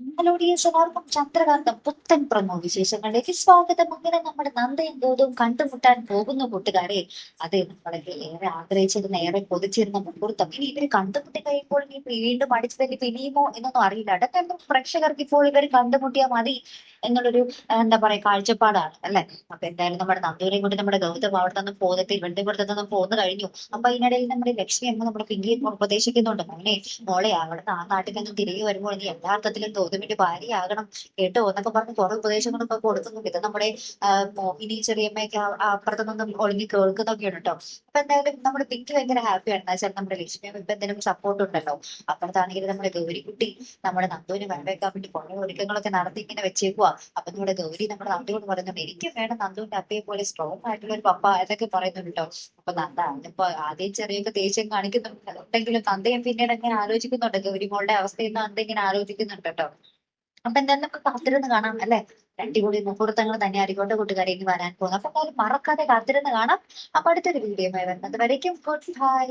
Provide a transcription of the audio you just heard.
Melodious എല്ലാവർക്കും ചന്ദ്രകാന്തം പുത്തൻ promo വിശേഷങ്ങളിലേക്ക് സ്വാഗതം. അങ്ങനെ നമ്മുടെ നന്ദയും ഗൗതവും കണ്ടുമുട്ടാൻ പോകുന്ന കൂട്ടുകാരെ, അതെ നമ്മളൊക്കെ ഏറെ ആഗ്രഹിച്ചിരുന്ന ഏറെ കൊതിച്ചിരുന്ന മുഹൂർത്തം ഇനി ഇവര് കണ്ടുമുട്ടി കഴിയുമ്പോൾ ഇനി വീണ്ടും അടിച്ചു തന്നെ പിരിയുമോ എന്നൊന്നും അറിയില്ല. അതൊക്കെ പ്രേക്ഷകർക്ക് ഇപ്പോൾ ഇവർ കണ്ടുമുട്ടിയാൽ മതി എന്നുള്ളൊരു എന്താ പറയാ കാഴ്ചപ്പാടാണ് അല്ലെ. അപ്പൊ എന്തായാലും നമ്മുടെ നന്ദൂരെയും കൊണ്ട് നമ്മുടെ ഗൗതം അവിടെ നിന്ന് പോന്നിട്ട് ഇവരുടെ പുറത്തു നിന്ന് പോന്നു കഴിഞ്ഞു. അപ്പൊ ഇതിനിടയിൽ നമ്മുടെ ലക്ഷ്മി അമ്മ നമ്മുടെ പിങ്കിയെ ഉപദേശിക്കുന്നുണ്ട്, മോളെ അവിടുന്ന് ആ നാട്ടിൽ നിന്ന് തിരികെ വരുമ്പോൾ നീ എല്ലാ അർത്ഥത്തിലും ഗൗതമിന്റെ ഭാര്യയാകണം കേട്ടോ എന്നൊക്കെ പറഞ്ഞ് കുറെ ഉപദേശങ്ങളൊക്കെ കൊടുക്കുന്നുണ്ട്. ഇത് നമ്മുടെ മോഹിനി ചെറിയമ്മയൊക്കെ അപ്പുറത്ത് നിന്നും ഒളിഞ്ഞ് കേൾക്കുന്നൊക്കെയാണ് കേട്ടോ. അപ്പൊ എന്തായാലും നമ്മുടെ പിങ്കി ഭയങ്കര ഹാപ്പിയാണ്. എന്താ വെച്ചാൽ നമ്മുടെ ലക്ഷ്മി അമ്മ ഇപ്പൊ എന്തെങ്കിലും സപ്പോർട്ട് ഉണ്ടല്ലോ. അപ്പുറത്താണെങ്കിൽ നമ്മുടെ ഗൗരിക്കുട്ടി നമ്മുടെ നന്ദുവിന് വരവേക്കാൻ വേണ്ടി കുറെ ഒരുക്കങ്ങളൊക്കെ നടത്തി ഇങ്ങനെ വെച്ചേക്കുവാ. അപ്പൊ നമ്മുടെ ഗൗരി നമ്മുടെ നന്ദുവിനോട് പറയുന്നുണ്ട്, എനിക്ക് വേണം നന്ദുവിന്റെ അപ്പയെ പോലെ സ്ട്രോങ് ആയിട്ടുള്ള ഒരു പപ്പ എന്നൊക്കെ പറയുന്നുണ്ട് കേട്ടോ. അപ്പൊ നന്ദ അതിപ്പോ ആദ്യം ചെറിയൊക്കെ ദേഷ്യം കാണിക്കുന്നുണ്ട്, ഉണ്ടെങ്കിലും നന്ദയും പിന്നീട് അങ്ങനെ ആലോചിക്കുന്നുണ്ട്. ഗൗരിമോളുടെ അവസ്ഥയെന്ന് നന്ദ ഇങ്ങനെ ആലോചിക്കുന്നുണ്ട് കേട്ടോ. അപ്പൊ എന്തായാലും നമുക്ക് കാത്തിരുന്ന് കാണാം അല്ലെ. അടിപൊളി മുഹൂർത്തങ്ങൾ തന്നെ ആയിക്കോട്ടെ കൂട്ടുകാരെ ഇനി വരാൻ പോകുന്നത്. അപ്പൊ എന്തായാലും മറക്കാതെ കാത്തിരുന്ന് കാണാം. അപ്പൊ അടുത്തൊരു വീഡിയോ വരുന്നത് വരയ്ക്കും ഗുഡ് ബൈ.